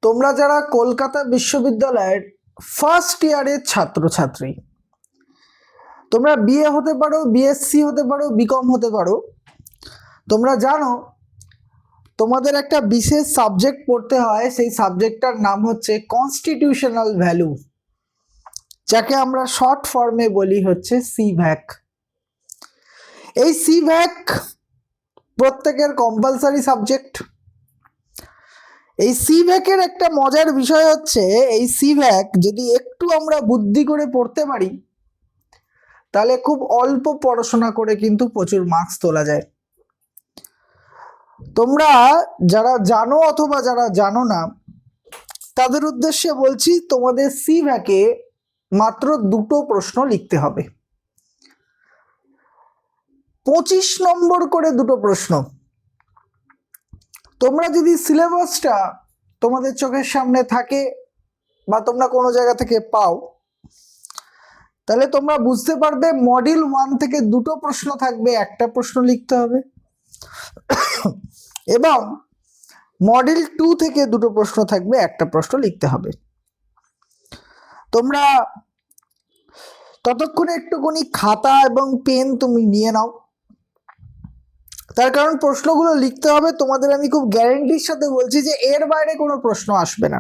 তোমরা যারা কলকাতা বিশ্ববিদ্যালয়ের ফার্স্ট ইয়ারের ছাত্রছাত্রী, তোমরা বিএ হতে পারো, বিএসসি হতে পারো, বিকম হতে পারো, তোমরা জানো তোমাদের একটা বিশেষ সাবজেক্ট পড়তে হয়। সেই সাবজেক্টটার নাম হচ্ছে কনস্টিটিউশনাল ভ্যালু, যাকে আমরা শর্ট ফর্মে বলি হচ্ছে সিভ্যাক। এই সিভ্যাক প্রত্যেকের কম্পালসারি সাবজেক্ট। এই সিভ্যাকের একটা মজার বিষয় হচ্ছে, এই সিভ্যাক যদি একটু আমরা বুদ্ধি করে পড়তে পারি, তাহলে খুব অল্প পড়াশোনা করে কিন্তু প্রচুর মার্কস তোলা যায়। তোমরা যারা জানো অথবা যারা জানো না, তাদের উদ্দেশ্যে বলছি, তোমাদের সিভ্যাকে মাত্র 2টো প্রশ্ন লিখতে হবে। 25 নম্বর করে 2টো প্রশ্ন। তোমরা যদি সিলেবাসটা তোমাদের চোখের সামনে থাকে বা তোমরা কোনো জায়গা থেকে পাও, তাহলে তোমরা বুঝতে পারবে মডিউল 1 থেকে 2টো প্রশ্ন থাকবে, একটা প্রশ্ন লিখতে হবে, এবং মডিউল 2 থেকে 2টো প্রশ্ন থাকবে, একটা প্রশ্ন লিখতে হবে। তোমরা ততক্ষণে একটুখানি খাতা এবং পেন তুমি নিয়ে নাও, তার কারণ প্রশ্নগুলো লিখতে হবে। তোমাদের আমি খুব গ্যারেন্টির সাথে বলছি যে এর বাইরে কোনো প্রশ্ন আসবে না।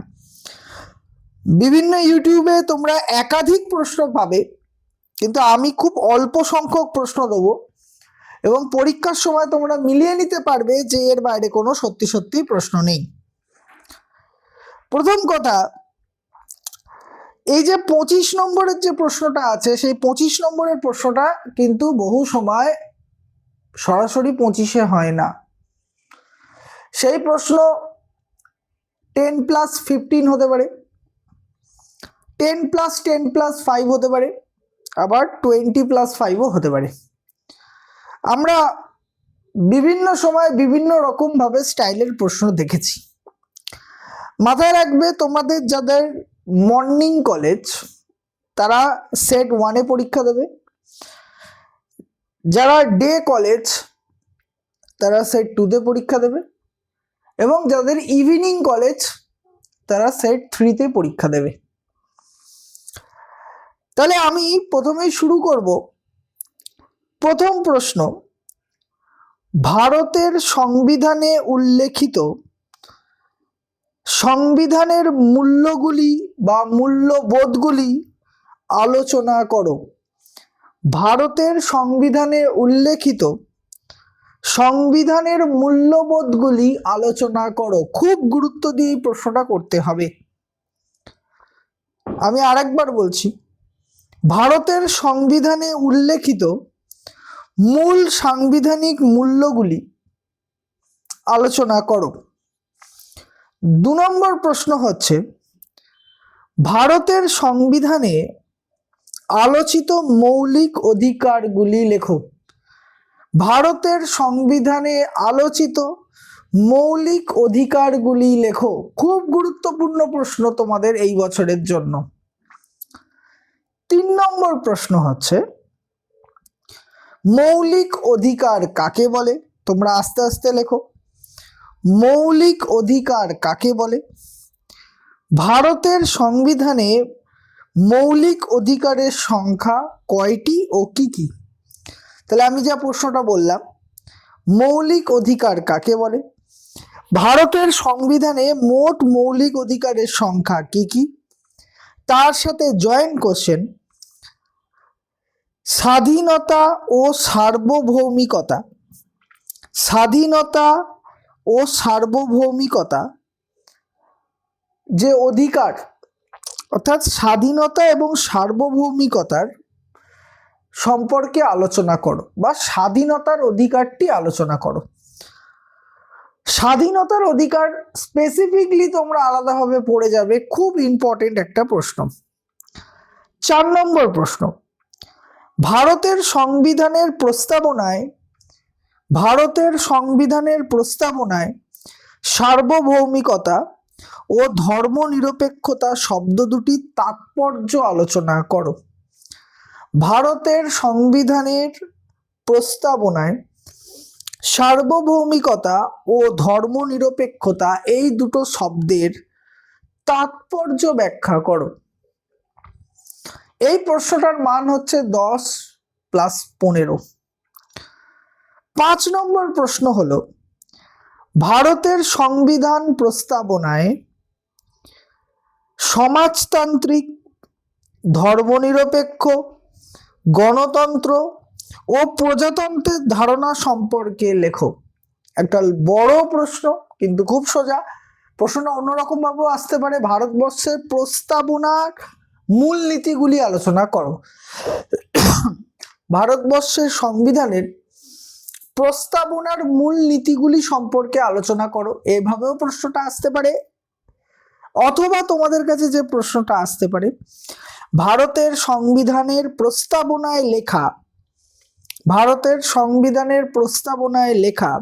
বিভিন্ন ইউটিউবে তোমরা একাধিক প্রশ্ন পাবে, কিন্তু আমি খুব অল্প সংখ্যক প্রশ্ন দেবো, এবং পরীক্ষার সময় তোমরা মিলিয়ে নিতে পারবে যে এর বাইরে কোনো সত্যি সত্যি প্রশ্ন নেই। প্রথম কথা, এই যে 25 নম্বরের যে প্রশ্নটা আছে, সেই 25 নম্বরের প্রশ্নটা কিন্তু বহু সময় সরাসরি 25-এ হয় না। সেই প্রশ্ন 10+15 হতে পারে, 10+10+5 হতে পারে, আবার 20+5ও হতে পারে। আমরা বিভিন্ন সময় বিভিন্ন রকমভাবে স্টাইলের প্রশ্ন দেখেছি। মাথায় রাখবে, তোমাদের যাদের মর্নিং কলেজ, তারা সেট 1-এ পরীক্ষা দেবে। যারা ডে কলেজ, তারা সেট 2-তে পরীক্ষা দেবে, এবং যাদের ইভিনিং কলেজ, তারা সেট 3-তে পরীক্ষা দেবে। তাহলে আমি প্রথমেই শুরু করব। প্রথম প্রশ্ন, ভারতের সংবিধানে উল্লেখিত সংবিধানের মূল্যগুলি বা মূল্যবোধগুলি আলোচনা করো। ভারতের সংবিধানে উল্লেখিত সংবিধানের মূল্যবোধগুলি আলোচনা করো। খুব গুরুত্ব দিয়ে এই প্রশ্নটা করতে হবে। আমি আরেকবার বলছি, ভারতের সংবিধানে উল্লেখিত মূল সাংবিধানিক মূল্যগুলি আলোচনা করো। 2 নম্বর প্রশ্ন হচ্ছে, ভারতের সংবিধানে আলোচিত মৌলিক অধিকারগুলি লেখো। ভারতের সংবিধানে আলোচিত মৌলিক অধিকারগুলি লেখো। খুব গুরুত্বপূর্ণ প্রশ্ন তোমাদের এই বছরের জন্য। 3 নম্বর প্রশ্ন হচ্ছে, মৌলিক অধিকার কাকে বলে? তোমরা আস্তে আস্তে লেখো। মৌলিক অধিকার কাকে বলে? ভারতের সংবিধানে মৌলিক অধিকারের সংখ্যা কয়টি ও কি কি? তাহলে আমি যা প্রশ্নটা বললাম, মৌলিক অধিকার কাকে বলে, ভারতের সংবিধানে মোট মৌলিক অধিকারের সংখ্যা কি কি, তার সাথে জয়েন্ট কোশ্চেন, স্বাধীনতা ও সার্বভৌমিকতা। স্বাধীনতা ও সার্বভৌমিকতা যে অধিকার, অর্থাৎ স্বাধীনতা এবং সার্বভৌমিকতার সম্পর্কে আলোচনা করো, বা স্বাধীনতার অধিকারটি আলোচনা করো। স্বাধীনতার অধিকার স্পেসিফিকলি তোমরা আলাদাভাবে পড়ে যাবে, খুব ইম্পর্টেন্ট একটা প্রশ্ন। 4 নম্বর প্রশ্ন, ভারতের সংবিধানের প্রস্তাবনায় সার্বভৌমিকতা ও ধর্মনিরপেক্ষতা শব্দ দুটির তাৎপর্য আলোচনা করো। ভারতের সংবিধানের প্রস্তাবনায় সার্বভৌমিকতা ও ধর্মনিরপেক্ষতা এই দুটো শব্দের তাৎপর্য ব্যাখ্যা করো। এই প্রশ্নটার মান হচ্ছে 10 + 15। 5 নম্বর প্রশ্ন হলো, ভারতের সংবিধান প্রস্তাবনায় সমাজতান্ত্রিক, ধর্মনিরপেক্ষ, গণতন্ত্র ও প্রজাতন্ত্রের ধারণা সম্পর্কে লেখো। একটা বড় প্রশ্ন, কিন্তু খুব সোজা। প্রশ্নটা অন্যরকম ভাবেও আসতে পারে। ভারতবর্ষের প্রস্তাবনার মূল নীতিগুলি আলোচনা করো। ভারতবর্ষের সংবিধানের প্রস্তাবনার মূল নীতিগুলি সম্পর্কে আলোচনা করো, এভাবেও প্রশ্নটা আসতে পারে। অথবা তোমাদের কাছে যে প্রশ্নটা আসতে পারে, ভারতের সংবিধানের প্রস্তাবনায় লেখা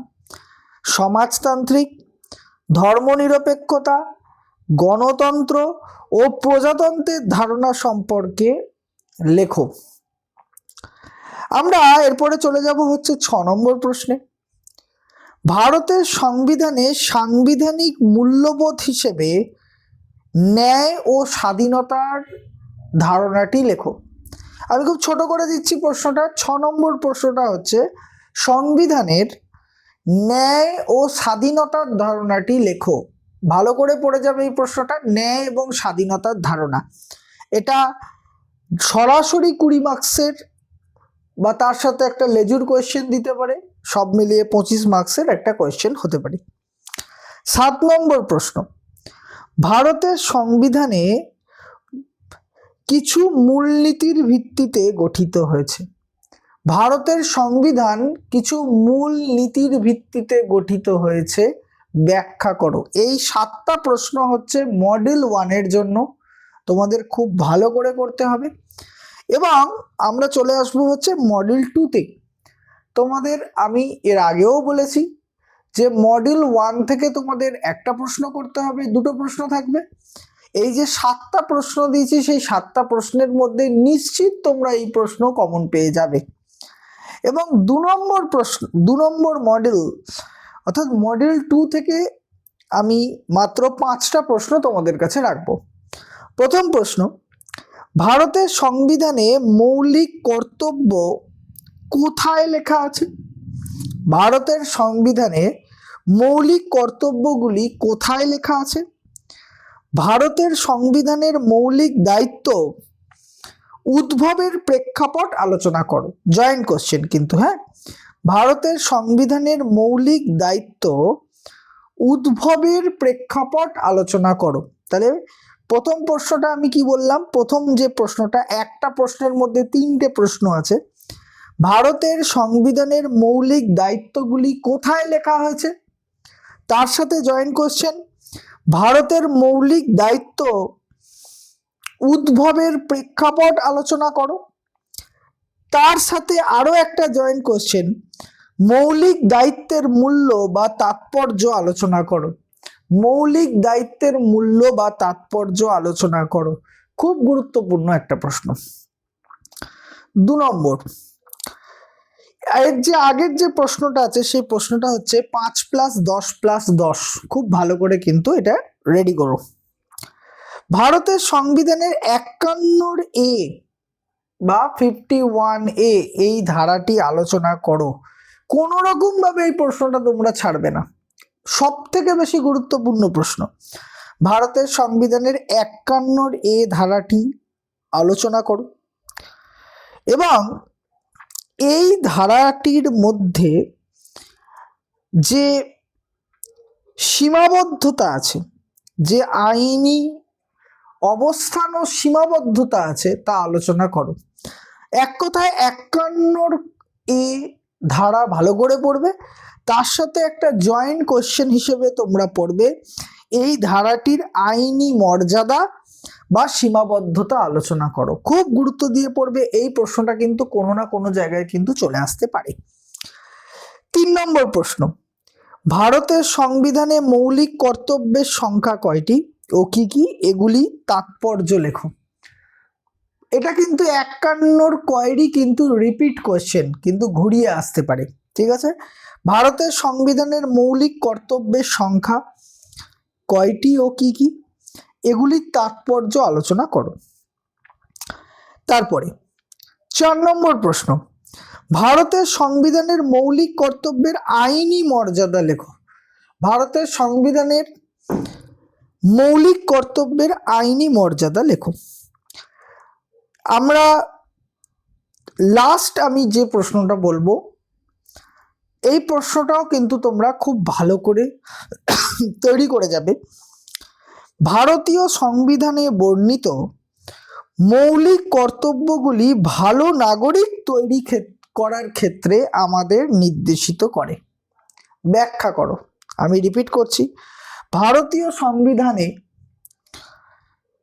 সমাজতান্ত্রিক, ধর্মনিরপেক্ষতা, গণতন্ত্র ও প্রজাতন্ত্রের ধারণা সম্পর্কে লেখো। আমরা এরপরে চলে যাব হচ্ছে 6 নম্বর প্রশ্নে। ভারতের সংবিধানে সাংবিধানিক মূল্যবোধ হিসেবে ন্যায় ও স্বাধীনতার ধারণাটি লেখো। আমি খুব ছোট করে দিচ্ছি প্রশ্নটা। 6 নম্বর প্রশ্নটা হচ্ছে, সংবিধানের ন্যায় ও স্বাধীনতার ধারণাটি লেখো। ভালো করে পড়ে যাবে এই প্রশ্নটা, ন্যায় এবং স্বাধীনতার ধারণা। এটা সরাসরি 20 মার্কসের বা তার সাথে একটা লেজুর কোয়েশ্চেন দিতে পারে, সব মিলিয়ে 25 মার্কসের একটা কোয়েশ্চেন হতে পারে। 7 নম্বর প্রশ্ন, ভারতের সংবিধানে কিছু মূলনীতির ভিত্তিতে গঠিত হয়েছে। ভারতের সংবিধান কিছু মূল নীতির ভিত্তিতে গঠিত হয়েছে, ব্যাখ্যা করো। এই 7টা প্রশ্ন হচ্ছে মডেল 1 এর জন্য, তোমাদের খুব ভালো করে করতে হবে। এবং আমরা চলে আসবো হচ্ছে মডেল 2তে। তোমাদের আমি এর আগেও বলেছি যে মডেল 1 থেকে তোমাদের একটা প্রশ্ন করতে হবে, 2টো প্রশ্ন থাকবে। এই যে 7টা প্রশ্ন দিয়েছি, সেই 7টা প্রশ্নের মধ্যে নিশ্চিত তোমরা এই প্রশ্ন কমন পেয়ে যাবে। এবং 2 নম্বর মডেল অর্থাৎ মডেল 2 থেকে আমি মাত্র 5টা প্রশ্ন তোমাদের কাছে রাখবো। প্রথম প্রশ্ন, ভারতের সংবিধানে মৌলিক কর্তব্য কোথায় লেখা আছে? ভারতের সংবিধানে মৌলিক কর্তব্যগুলি কোথায় লেখা আছে? ভারতের সংবিধানের মৌলিক দায়িত্ব উদ্ভবের প্রেক্ষাপট আলোচনা করো। জয়েন্ট কোশ্চেন কিন্তু, হ্যাঁ। ভারতের সংবিধানের মৌলিক দায়িত্ব উদ্ভবের প্রেক্ষাপট আলোচনা করো। তাহলে প্রথম প্রশ্নটা আমি কি বললাম, প্রথম যে প্রশ্নটা, একটা প্রশ্নের মধ্যে 3টে প্রশ্ন আছে। ভারতের সংবিধানের মৌলিক দায়িত্বগুলি কোথায় লেখা হয়েছে, তার সাথে জয়েন্ট কোশ্চেন, ভারতের মৌলিক দায়িত্ব উদ্ভবের প্রেক্ষাপট আলোচনা করো। তার সাথে আরো একটা জয়েন্ট কোশ্চেন, মৌলিক দায়িত্বের মূল্য বা তাৎপর্য আলোচনা করো। মৌলিক দায়িত্বের মূল্য বা তাৎপর্য আলোচনা করো। খুব গুরুত্বপূর্ণ একটা প্রশ্ন। 2 নম্বর, এর যে আগের যে প্রশ্নটা আছে সেই প্রশ্নটা হচ্ছে 5 + 10 + 10। খুব ভালো করে কিন্তু এটা রেডি করো। ভারতের সংবিধানের 51A বা 51A এই ধারাটি আলোচনা করো। কোনো রকম ভাবে এই প্রশ্নটা তোমরা ছাড়বে না, সব থেকে বেশি গুরুত্বপূর্ণ প্রশ্ন। ভারতের সংবিধানের 51A ধারাটি আলোচনা করো এবং এই ধারাটির মধ্যে যে সীমাবদ্ধতা আছে, যে আইনি অবস্থান ও সীমাবদ্ধতা আছে, তা আলোচনা করো। এক কথায় 51A ধারা ভালো করে পড়বে, তার সাথে একটা জয়েন্ট কোশ্চেন হিসেবে তোমরা পড়বে এই ধারাটির আইনি মর্যাদা বা সীমাবদ্ধতা আলোচনা করো। খুব গুরুত্ব দিয়ে পড়বে, এই প্রশ্নটা কিন্তু কোনো না কোনো জায়গায় কিন্তু চলে আসতে পারে। 3 নম্বর প্রশ্ন, ভারতের সংবিধানে মৌলিক কর্তব্যের সংখ্যা কয়টি ও কি কি, এগুলি তাৎপর্য লেখো। এটা কিন্তু 51 কোয়েরি কিন্তু রিপিট কোশ্চেন, কিন্তু ঘুরিয়ে আসতে পারে। ঠিক আছে, ভারতের সংবিধানের মৌলিক কর্তব্যের সংখ্যা কয়টি ও কি কি, এগুলির তাৎপর্য আলোচনা করো। তারপরে 4 নম্বর প্রশ্ন, ভারতের সংবিধানের মৌলিক কর্তব্যের আইনি মর্যাদা লেখো। ভারতের সংবিধানের মৌলিক কর্তব্যের আইনি মর্যাদা লেখো। আমরা লাস্ট আমি যে প্রশ্নটা বলবো, এই প্রশ্নটাও কিন্তু তোমরা খুব ভালো করে তৈরি করে যাবে। ভারতীয় সংবিধানে বর্ণিত মৌলিক কর্তব্যগুলি ভালো নাগরিক তৈরি করার ক্ষেত্রে আমাদের নির্দেশিত করে। ব্যাখ্যা করো। আমি রিপিট করছি, ভারতীয় সংবিধানে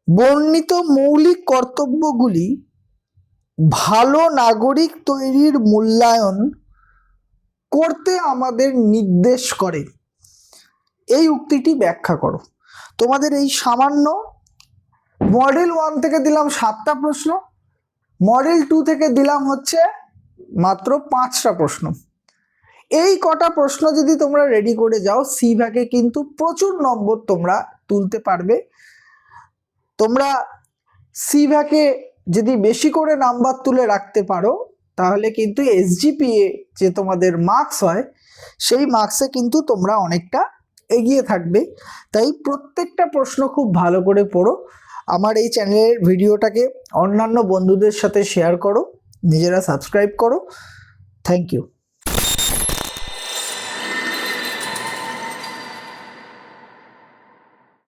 বর্ণিত মৌলিক কর্তব্যগুলি ভালো নাগরিক তৈরির মূল্যায়ন করতে আমাদের নির্দেশ করে। এই উক্তিটি ব্যাখ্যা করো। তোমাদের এই সামান্য মডেল 1 থেকে দিলাম 7টা প্রশ্ন, মডেল 2 থেকে দিলাম হচ্ছে মাত্র 5টা প্রশ্ন। এই কটা প্রশ্ন যদি তোমরা রেডি করে যাও, সিভ্যাকে কিন্তু প্রচুর নম্বর তোমরা তুলতে পারবে। তোমরা সিভ্যাকে যদি বেশি করে নাম্বার তুলে রাখতে পারো, তাহলে কিন্তু এসজিপিএ যে তোমাদের মার্কস হয়, সেই মার্কসে কিন্তু তোমরা অনেকটা এগিয়ে থাকবে। তাই প্রত্যেকটা প্রশ্ন খুব ভালো করে পড়ো। আমার এই চ্যানেলের ভিডিওটাকে অন্যান্য বন্ধুদের সাথে শেয়ার করো, নিজেরা সাবস্ক্রাইব করো। Thank you.